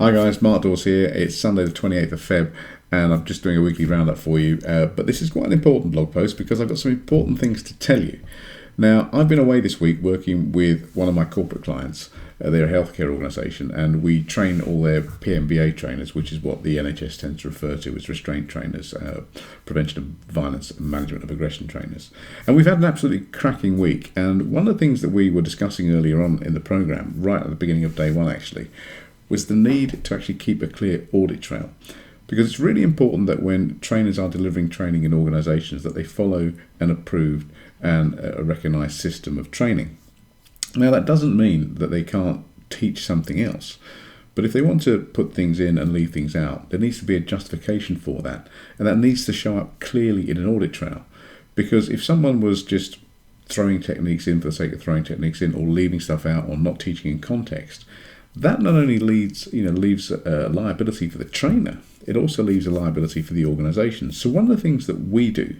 Hi guys, Mark Dawes here. It's Sunday the 28th of Feb and I'm just doing a weekly roundup for you. But this is quite an important blog post because I've got some important things to tell you. Now, I've been away this week working with one of my corporate clients. They're a healthcare organisation and we train all their PMVA trainers, which is what the NHS tends to refer to as restraint trainers, prevention of violence and management of aggression trainers. And we've had an absolutely cracking week. And one of the things that we were discussing earlier on in the programme, right at the beginning of day one actually, was the need to actually keep a clear audit trail. Because it's really important that when trainers are delivering training in organisations that they follow an approved and a recognised system of training. Now that doesn't mean that they can't teach something else, but if they want to put things in and leave things out, there needs to be a justification for that, and that needs to show up clearly in an audit trail. Because if someone was just throwing techniques in for the sake of throwing techniques in, or leaving stuff out, or not teaching in context, that not only leaves a liability for the trainer, it also leaves a liability for the organisation. So one of the things that we do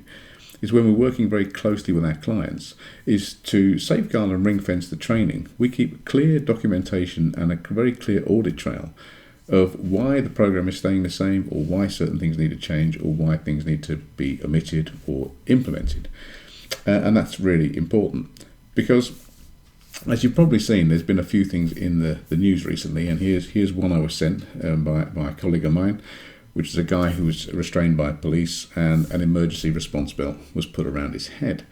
is when we're working very closely with our clients is to safeguard and ring fence the training. We keep clear documentation and a very clear audit trail of why the program is staying the same, or why certain things need to change, or why things need to be omitted or implemented. And that's really important because, as you've probably seen, there's been a few things in the news recently, and here's one I was sent by a colleague of mine, which is a guy who was restrained by police and an emergency response bell was put around his head.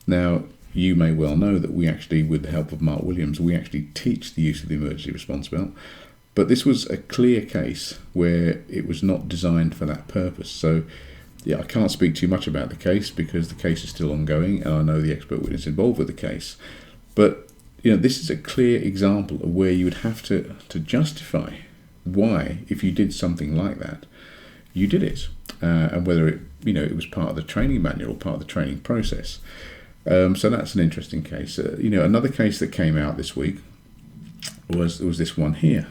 Now, you may well know that we actually, with the help of Mark Williams, we actually teach the use of the emergency response bell, but this was a clear case where it was not designed for that purpose. So, yeah, I can't speak too much about the case because the case is still ongoing, and I know the expert witness involved with the case, but this is a clear example of where you would have to justify why, if you did something like that, you did it, and whether it was part of the training manual or part of the training process. So that's an interesting case. Another case that came out this week was this one here,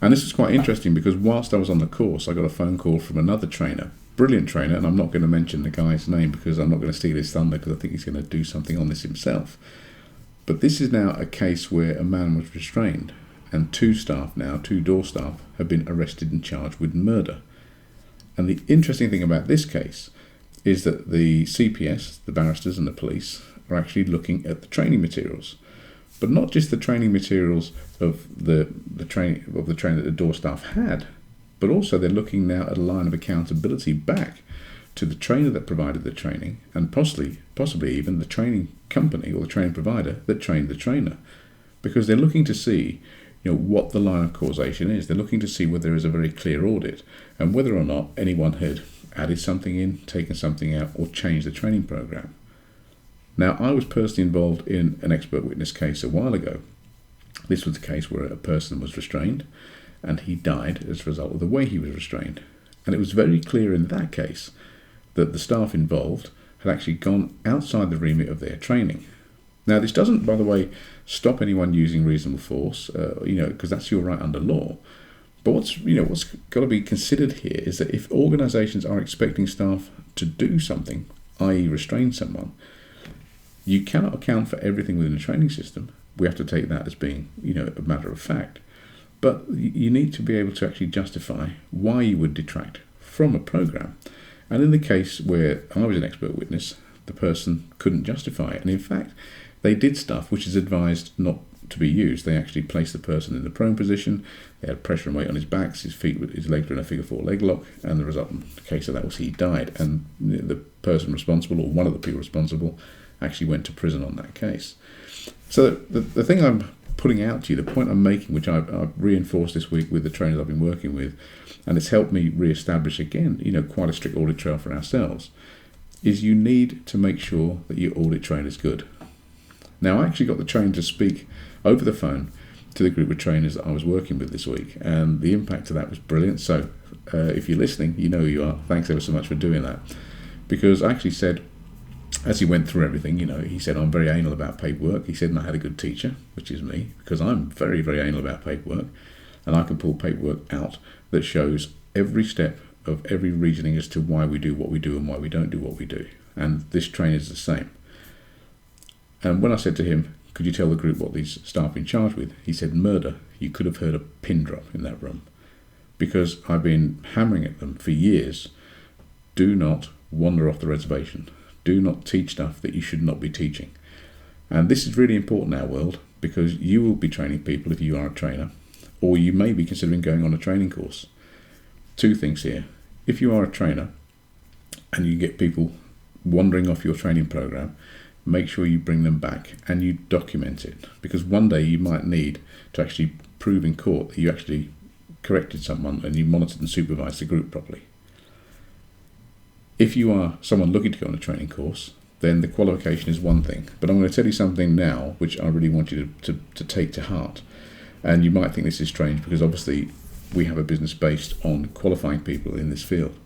and this is quite interesting because whilst I was on the course, I got a phone call from another trainer, brilliant trainer, and I'm not going to mention the guy's name because I'm not going to steal his thunder because I think he's going to do something on this himself. But this is now a case where a man was restrained and two Dawes staff, have been arrested and charged with murder. And the interesting thing about this case is that the CPS, the barristers and the police, are actually looking at the training materials. But not just the training materials of the training that the Dawes staff had, but also they're looking now at a line of accountability back to the trainer that provided the training, and possibly even the training company or the training provider that trained the trainer, because they're looking to see what the line of causation is. They're looking to see whether there is a very clear audit and whether or not anyone had added something in, taken something out, or changed the training program. Now, I was personally involved in an expert witness case a while ago. This was a case where a person was restrained and he died as a result of the way he was restrained. And it was very clear in that case that the staff involved had actually gone outside the remit of their training. Now, this doesn't, by the way, stop anyone using reasonable force, because that's your right under law. But what's got to be considered here is that if organisations are expecting staff to do something, i.e. restrain someone, you cannot account for everything within the training system. We have to take that as being, a matter of fact. But you need to be able to actually justify why you would detract from a programme. And in the case where I was an expert witness, the person couldn't justify it. And in fact, they did stuff which is advised not to be used. They actually placed the person in the prone position. They had pressure and weight on his back. His legs were in a figure 4 leg lock. And the result in the case of that was he died. And the person responsible, or one of the people responsible, actually went to prison on that case. So the thing I'm putting out to you, the point I'm making, which I've reinforced this week with the trainers I've been working with, and it's helped me re-establish again, quite a strict audit trail for ourselves, is you need to make sure that your audit trail is good. Now, I actually got the trainer to speak over the phone to the group of trainers that I was working with this week, and the impact of that was brilliant. So if you're listening, you know who you are. Thanks ever so much for doing that. Because I actually said, as he went through everything, he said, I'm very anal about paperwork. He said, and I had a good teacher, which is me, because I'm very, very anal about paperwork, and I can pull paperwork out that shows every step of every reasoning as to why we do what we do and why we don't do what we do. And this trainer is the same. And when I said to him, could you tell the group what these staff have been charged with? He said, murder. You could have heard a pin drop in that room. Because I've been hammering at them for years, do not wander off the reservation. Do not teach stuff that you should not be teaching. And this is really important in our world, because you will be training people if you are a trainer, or you may be considering going on a training course. Two things here. If you are a trainer and you get people wandering off your training program, make sure you bring them back and you document it, because one day you might need to actually prove in court that you actually corrected someone and you monitored and supervised the group properly. If you are someone looking to go on a training course, then the qualification is one thing. But I'm going to tell you something now which I really want you to take to heart. And you might think this is strange, because obviously we have a business based on qualifying people in this field.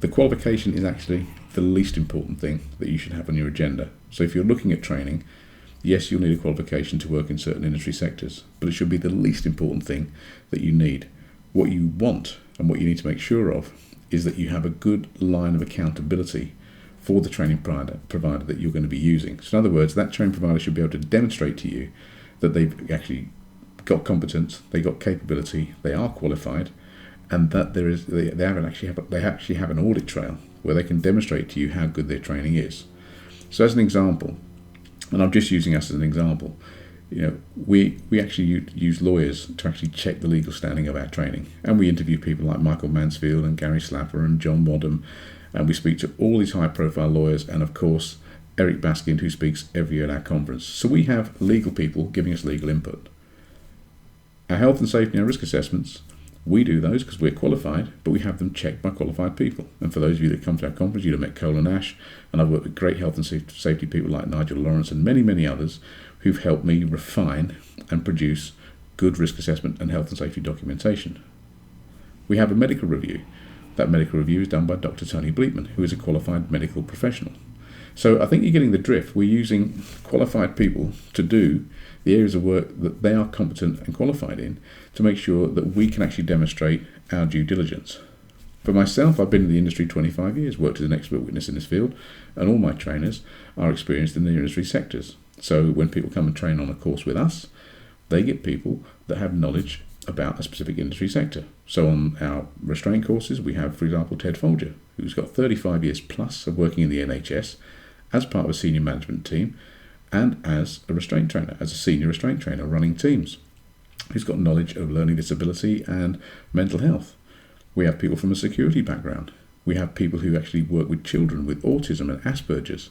The qualification is actually the least important thing that you should have on your agenda. So if you're looking at training, yes, you'll need a qualification to work in certain industry sectors, but it should be the least important thing that you need. What you want and what you need to make sure of is that you have a good line of accountability for the training provider that you're going to be using. So in other words, that training provider should be able to demonstrate to you that they've actually got competence, they got capability, they are qualified, and that they actually have an audit trail where they can demonstrate to you how good their training is. So as an example, and I'm just using us as an example, we actually use lawyers to actually check the legal standing of our training, and we interview people like Michael Mansfield and Gary Slapper and John Wadham, and we speak to all these high-profile lawyers, and of course Eric Baskind, who speaks every year at our conference. So we have legal people giving us legal input. Our health and safety and risk assessments, we do those because we're qualified, but we have them checked by qualified people. And for those of you that come to our conference, you'd have met Cole and Ash, and I've worked with great health and safety people like Nigel Lawrence and many, many others who've helped me refine and produce good risk assessment and health and safety documentation. We have a medical review. That medical review is done by Dr. Tony Bleetman, who is a qualified medical professional. So I think you're getting the drift. We're using qualified people to do the areas of work that they are competent and qualified in, to make sure that we can actually demonstrate our due diligence. For myself, I've been in the industry 25 years, worked as an expert witness in this field, and all my trainers are experienced in the industry sectors. So when people come and train on a course with us, they get people that have knowledge about a specific industry sector. So on our restraint courses, we have, for example, Ted Folger, who's got 35 years plus of working in the NHS as part of a senior management team, and as a restraint trainer, as a senior restraint trainer running teams, who's got knowledge of learning disability and mental health. We have people from a security background. We have people who actually work with children with autism and Asperger's.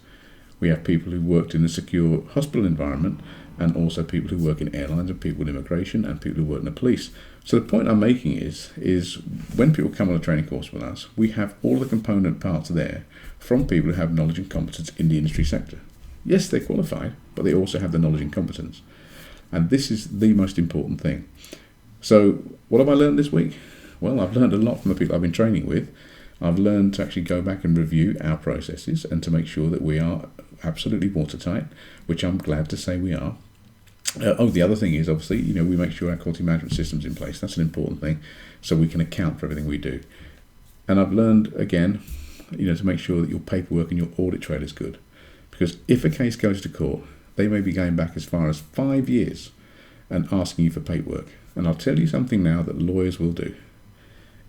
We have people who worked in the secure hospital environment, and also people who work in airlines, and people with immigration, and people who work in the police. So the point I'm making is when people come on a training course with us, we have all the component parts there from people who have knowledge and competence in the industry sector. Yes, they're qualified, but they also have the knowledge and competence. And this is the most important thing. So what have I learned this week? Well, I've learned a lot from the people I've been training with. I've learned to actually go back and review our processes and to make sure that we are absolutely watertight, which I'm glad to say we are. The other thing is, obviously, we make sure our quality management system's in place. That's an important thing, so we can account for everything we do. And I've learned, again, to make sure that your paperwork and your audit trail is good. Because if a case goes to court, they may be going back as far as 5 years and asking you for paperwork. And I'll tell you something now that lawyers will do.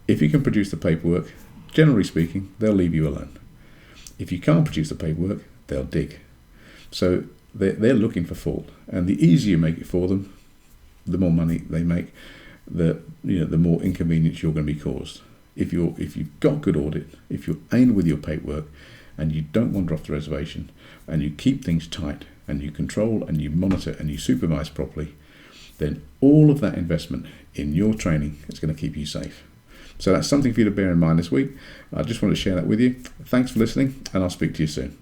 If you can produce the paperwork, generally speaking, they'll leave you alone. If you can't produce the paperwork, they'll dig. So they're looking for fault. And the easier you make it for them, the more money they make, the more inconvenience you're going to be caused. If you've got good audit, if you're aimed with your paperwork, and you don't wander off the reservation, and you keep things tight, and you control and you monitor and you supervise properly, then all of that investment in your training is going to keep you safe. So that's something for you to bear in mind this week. I just want to share that with you. Thanks for listening, and I'll speak to you soon.